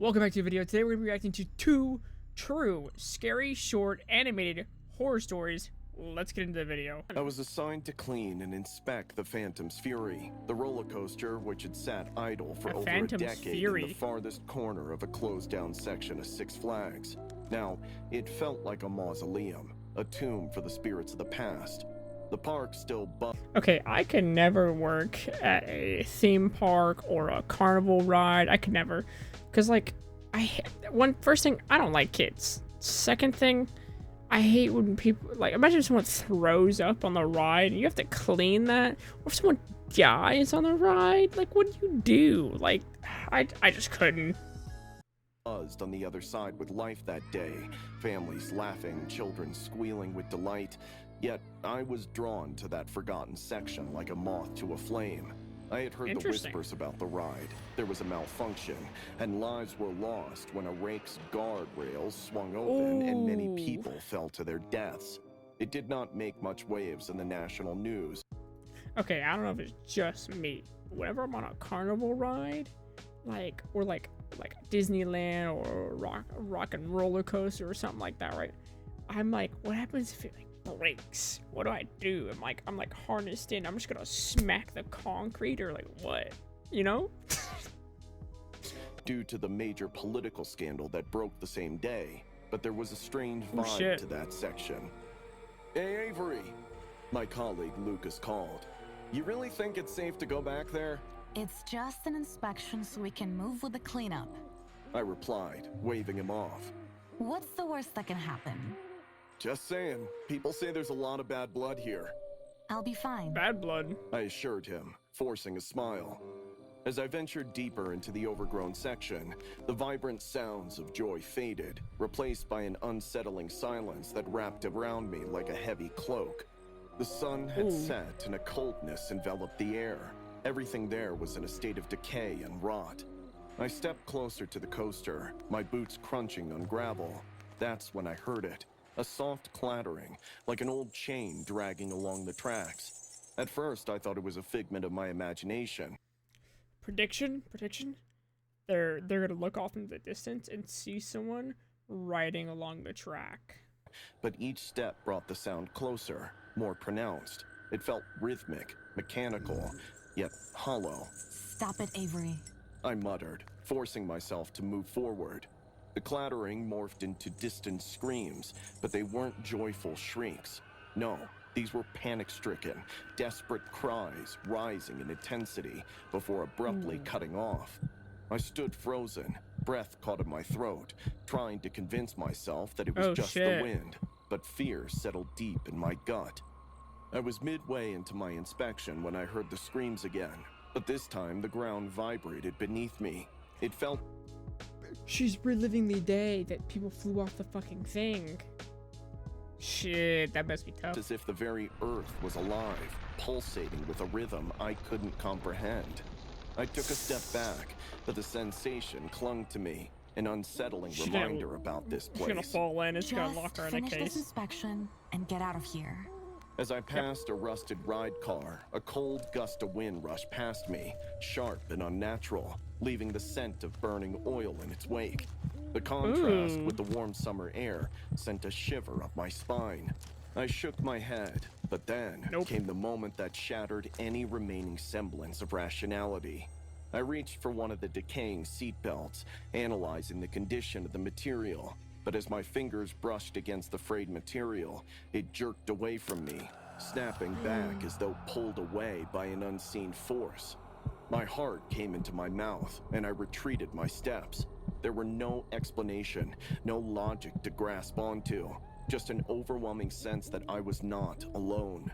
Welcome back to the video. Today we're going to be reacting to two true, scary, short, animated horror stories. Let's get into the video. I was assigned to clean and inspect the Phantom's Fury, the roller coaster which had sat idle for over a decade in the farthest corner of a closed-down section of Six Flags. Now, it felt like a mausoleum, a tomb for the spirits of the past. The park still Okay, I can never work at a theme park or a carnival ride. I could never. Because, like, first thing, I don't like kids. Second thing, I hate when people, like, imagine if someone throws up on the ride and you have to clean that. Or if someone dies on the ride, like, what do you do? Like, I just couldn't. Buzzed on the other side with life that day, families laughing, children squealing with delight. Yet I was drawn to that forgotten section like a moth to a flame. I had heard the whispers about the ride. There was a malfunction, and lives were lost when a rake's guardrails swung open and many people fell to their deaths. It did not make much waves in the national news. Okay, I don't know if it's just me. Whenever I'm on a carnival ride, like Disneyland or rock and roller coaster or something like that, right? I'm like, what happens if it breaks? What do I do? I'm like harnessed in. I'm just gonna smack the concrete or like what? You know? Due to the major political scandal that broke the same day, but there was a strange vibe to that section. Hey, Avery, my colleague Lucas called. You really think it's safe to go back there? It's just an inspection so we can move with the cleanup, I replied, waving him off. What's the worst that can happen? Just saying. People say there's a lot of bad blood here. I'll be fine. Bad blood? I assured him, forcing a smile. As I ventured deeper into the overgrown section, the vibrant sounds of joy faded, replaced by an unsettling silence that wrapped around me like a heavy cloak. The sun had set and a coldness enveloped the air. Everything there was in a state of decay and rot. I stepped closer to the coaster, my boots crunching on gravel. That's when I heard it. A soft clattering, like an old chain dragging along the tracks. At first, I thought it was a figment of my imagination. Prediction? They're gonna look off into the distance and see someone riding along the track. But each step brought the sound closer, more pronounced. It felt rhythmic, mechanical, yet hollow. Stop it, Avery. I muttered, forcing myself to move forward. The clattering morphed into distant screams, but they weren't joyful shrieks. No, these were panic-stricken, desperate cries rising in intensity before abruptly cutting off. I stood frozen, breath caught in my throat, trying to convince myself that it was just the wind, but fear settled deep in my gut. I was midway into my inspection when I heard the screams again, but this time the ground vibrated beneath me. It felt... She's reliving the day that people flew off the fucking thing. Shit, that must be tough. As if the very earth was alive, pulsating with a rhythm I couldn't comprehend. I took a step back, but the sensation clung to me, an unsettling reminder about this place. She's gonna fall in, it's gonna lock her in a case. Finish this inspection and get out of here. As I passed a rusted ride car, a cold gust of wind rushed past me, sharp and unnatural, leaving the scent of burning oil in its wake. The contrast with the warm summer air sent a shiver up my spine. I shook my head, but then came the moment that shattered any remaining semblance of rationality. I reached for one of the decaying seatbelts, analyzing the condition of the material. But as my fingers brushed against the frayed material, it jerked away from me, snapping back as though pulled away by an unseen force. My heart came into my mouth, and I retreated my steps. There were no explanation, no logic to grasp onto, just an overwhelming sense that I was not alone.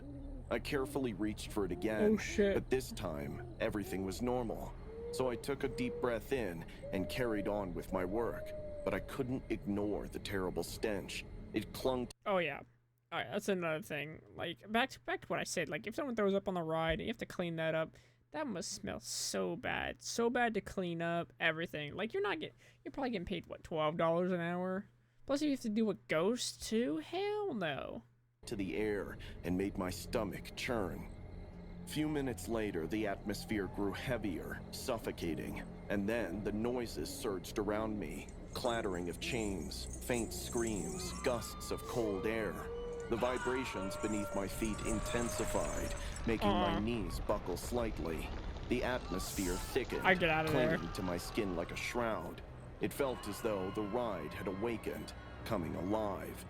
I carefully reached for it again, but this time, everything was normal. So I took a deep breath in and carried on with my work. But I couldn't ignore the terrible stench. It clung to... Oh yeah. Alright, that's another thing. Like, back to what I said. Like, if someone throws up on the ride and you have to clean that up, that must smell so bad. So bad to clean up everything. Like, you're probably getting paid, what, $12 an hour? Plus, you have to do a ghost, too? Hell no. To the air and made my stomach churn. Few minutes later, the atmosphere grew heavier, suffocating, and then the noises surged around me. Clattering of chains, faint screams, gusts of cold air. The vibrations beneath my feet intensified, making my knees buckle slightly. The atmosphere thickened, I get out of there. clinging to my skin like a shroud. It felt as though the ride had awakened, coming alive.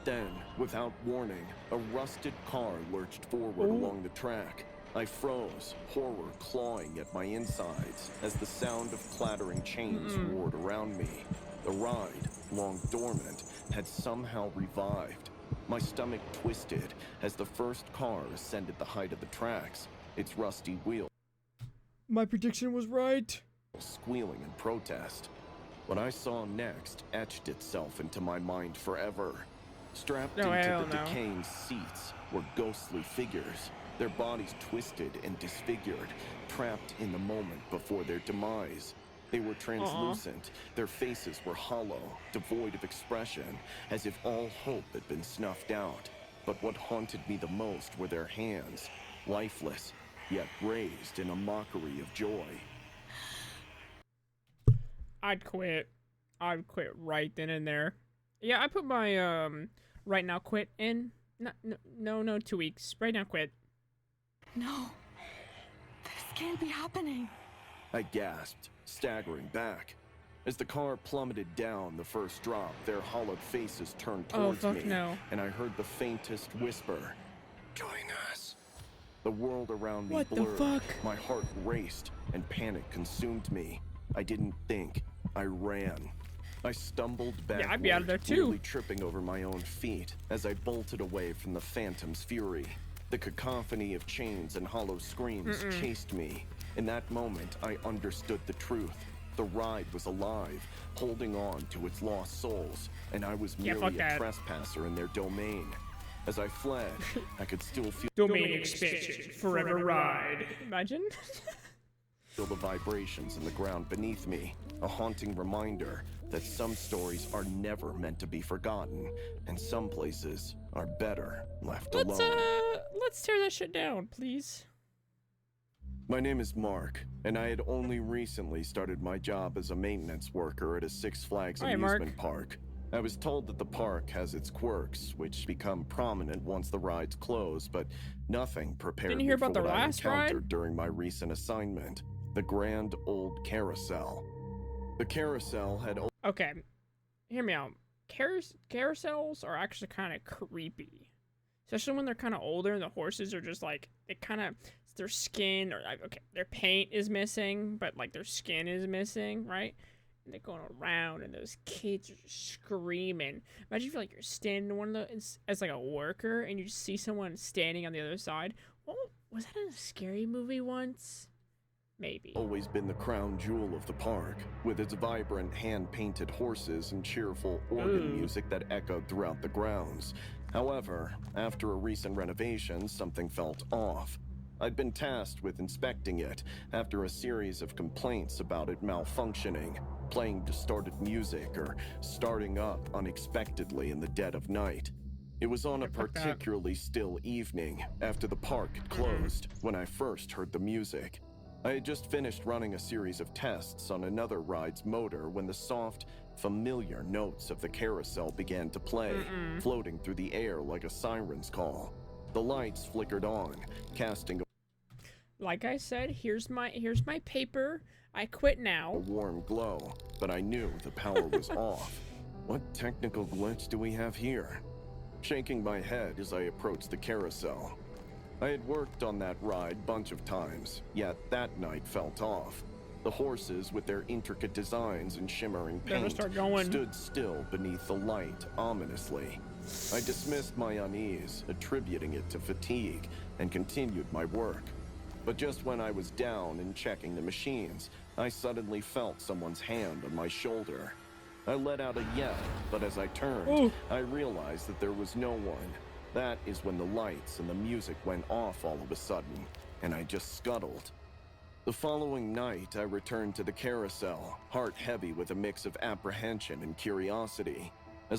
Then, without warning, a rusted car lurched forward along the track. I froze, horror clawing at my insides as the sound of clattering chains roared around me. The ride, long dormant, had somehow revived. My stomach twisted as the first car ascended the height of the tracks, its rusty wheels My prediction was right. squealing in protest. What I saw next etched itself into my mind forever. Strapped No, into hell the no. decaying seats were ghostly figures, their bodies twisted and disfigured, trapped in the moment before their demise. They were translucent, their faces were hollow, devoid of expression, as if all hope had been snuffed out. But what haunted me the most were their hands, lifeless, yet raised in a mockery of joy. I'd quit. I'd quit right then and there. Yeah, I put my right now quit in. No, 2 weeks. Right now quit. No. This can't be happening. I gasped, staggering back. As the car plummeted down the first drop, their hollowed faces turned towards fuck me, no. and I heard the faintest whisper, "Join us." The world around me What the blurred. fuck? My heart raced, and panic consumed me. I didn't think. I ran. I stumbled backward, I'd be out of there too. nearly tripping over my own feet as I bolted away from the phantom's fury. The cacophony of chains and hollow screams chased me. In that moment, I understood the truth. The ride was alive, holding on to its lost souls, and I was Yeah, fuck merely a that. trespasser in their domain. As I fled, I could still feel Domain expansion. Forever ride. Imagine. the vibrations in the ground beneath me, a haunting reminder that some stories are never meant to be forgotten, and some places are better left alone. Let's tear that shit down, please. My name is Mark, and I had only recently started my job as a maintenance worker at a Six Flags Hi, Mark. amusement park. I was told that the park has its quirks, which become prominent once the rides close, but nothing prepared Didn't me you hear for about the what I last ride? encountered during my recent assignment, the Grand Old Carousel. The carousel had Okay, hear me out. Carousels are actually kind of creepy, especially when they're kind of older and the horses are just like their skin or okay, their paint is missing, but like their skin is missing, right? And they're going around, and those kids are just screaming. Imagine if like you're standing in one of those as like a worker, and you just see someone standing on the other side. What was that in a scary movie once? Maybe. always been the crown jewel of the park, with its vibrant hand-painted horses and cheerful organ music that echoed throughout the grounds. However, after a recent renovation, something felt off. I'd been tasked with inspecting it after a series of complaints about it malfunctioning, playing distorted music, or starting up unexpectedly in the dead of night. It was on a fuck that. particularly still evening after the park had closed when I first heard the music. I had just finished running a series of tests on another ride's motor when the soft, familiar notes of the carousel began to play, floating through the air like a siren's call. The lights flickered on, casting Like I said, here's my paper. I quit a now. warm glow, but I knew the power was off. What technical glitch do we have here? Shaking my head as I approached the carousel. I had worked on that ride bunch of times, yet that night felt off. The horses, with their intricate designs and shimmering Better paint, start going. stood still beneath the light ominously. I dismissed my unease, attributing it to fatigue, and continued my work. But just when I was down and checking the machines, I suddenly felt someone's hand on my shoulder. I let out a yell, but as I turned, Ooh. I realized that there was no one. That is when the lights and the music went off all of a sudden, and I just scuttled. The following night, I returned to the carousel, heart heavy with a mix of apprehension and curiosity.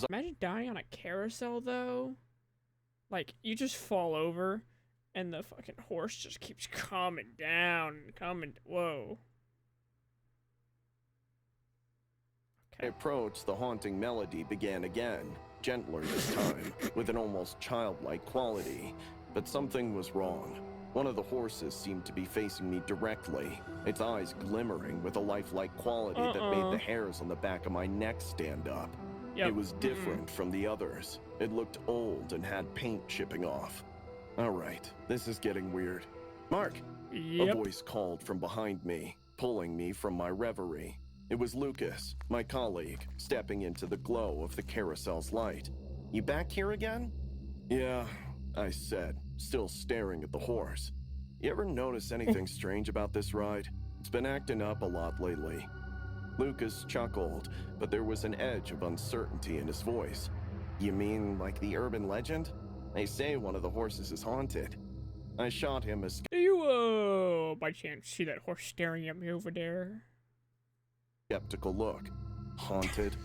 Imagine dying on a carousel though. Like you just fall over, And the fucking horse just keeps coming down, whoa. I approached, the haunting melody began again, gentler this time, with an almost childlike quality. But something was wrong. One of the horses seemed to be facing me directly, its eyes glimmering with a lifelike quality that made the hairs on the back of my neck stand up. Yep. It was different from the others. It looked old and had paint chipping off. All right, this is getting weird. Mark! Yep. A voice called from behind me, pulling me from my reverie. It was Lucas, my colleague, stepping into the glow of the carousel's light. You back here again? Yeah, I said, still staring at the horse. You ever notice anything strange about this ride? It's been acting up a lot lately. Lucas chuckled, but there was an edge of uncertainty in his voice. You mean like the urban legend? They say one of the horses is haunted. I shot him a Do you, by chance, see that horse staring at me over there? skeptical look. Haunted?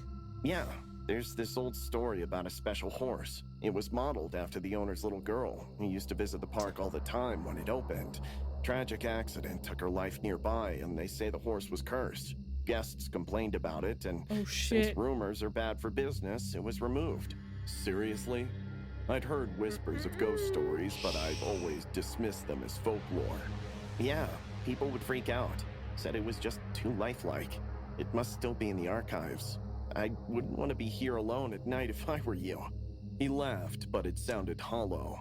Yeah, there's this old story about a special horse. It was modeled after the owner's little girl, who used to visit the park all the time when it opened. Tragic accident took her life nearby, and they say the horse was cursed. Guests complained about it, and Oh shit. since rumors are bad for business, it was removed. Seriously? I'd heard whispers of ghost stories, but I've always dismissed them as folklore. Yeah, people would freak out. Said it was just too lifelike. It must still be in the archives. I wouldn't want to be here alone at night if I were you. He laughed, but it sounded hollow.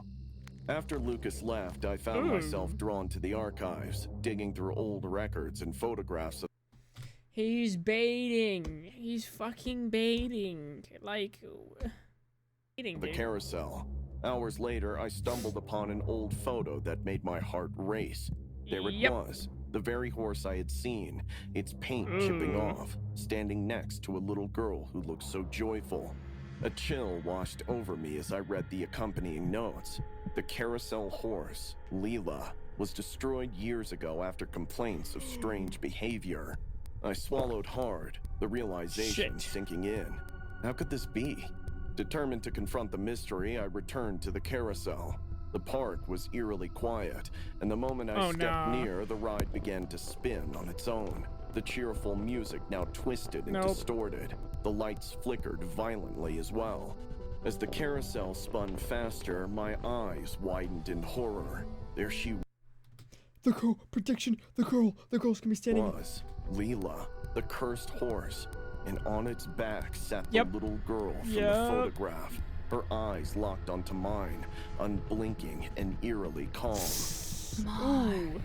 After Lucas left, I found myself drawn to the archives, digging through old records and photographs of He's baiting. He's fucking baiting. Like, baiting, the dude. carousel. Hours later, I stumbled upon an old photo that made my heart race. There it Yep. was, the very horse I had seen, its paint chipping off, standing next to a little girl who looked so joyful. A chill washed over me as I read the accompanying notes. The carousel horse, Leela, was destroyed years ago after complaints of strange behavior. I swallowed hard, the realization Shit. sinking in. How could this be? Determined to confront the mystery, I returned to the carousel. The park was eerily quiet, and the moment I Oh, stepped nah. near, the ride began to spin on its own. The cheerful music now twisted and Nope. distorted. The lights flickered violently as well. As the carousel spun faster, my eyes widened in horror. There she The girl, protection, the girl's gonna be standing. was, Leela, the cursed horse, and on its back sat the Yep. little girl from Yep. the photograph. Her eyes locked onto mine, unblinking and eerily calm. Ooh.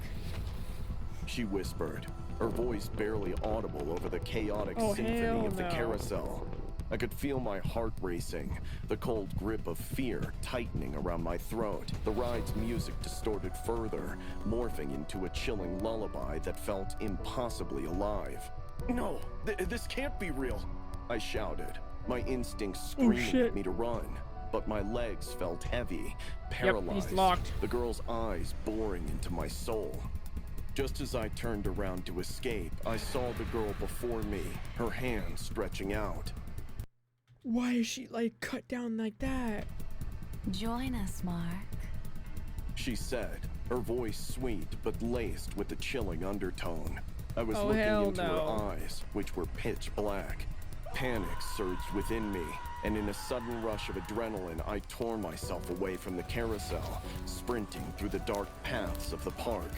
She whispered, her voice barely audible over the chaotic Oh, symphony hell of the no. carousel. I could feel my heart racing, the cold grip of fear tightening around my throat. The ride's music distorted further, morphing into a chilling lullaby that felt impossibly alive. No, this can't be real, I shouted, my instincts screaming shit. at me to run. But my legs felt heavy, paralyzed. locked. The girl's eyes boring into my soul. Just as I turned around to escape, I saw the girl before me, her hands stretching out. Why is she like cut down like that? Join us, Mark. She said, her voice sweet but laced with a chilling undertone. I was Oh, looking hell into no. her eyes, which were pitch black. Panic surged within me, and in a sudden rush of adrenaline, I tore myself away from the carousel, sprinting through the dark paths of the park.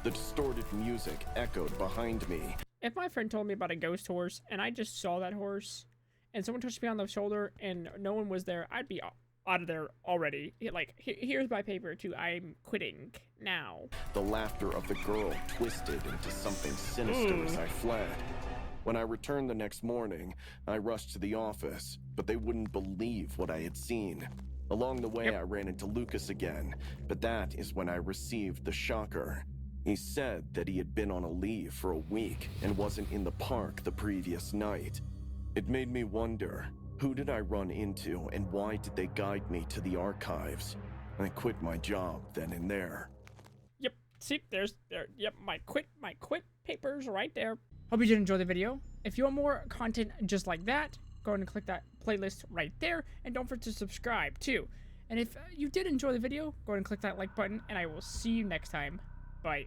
The distorted music echoed behind me. If my friend told me about a ghost horse and I just saw that horse and someone touched me on the shoulder and no one was there, I'd be out of there already. Like, here's my paper too. I'm quitting now. The laughter of the girl twisted into something sinister as I fled. When I returned the next morning, I rushed to the office, but they wouldn't believe what I had seen. Along the way, Yep. I ran into Lucas again, but that is when I received the shocker. He said that he had been on a leave for a week and wasn't in the park the previous night. It made me wonder, who did I run into and why did they guide me to the archives? I quit my job then and there. Yep. See, yep, my quit papers right there. Hope you did enjoy the video. If you want more content just like that, go ahead and click that playlist right there. And don't forget to subscribe too. And if you did enjoy the video, go ahead and click that like button, and I will see you next time. Bye.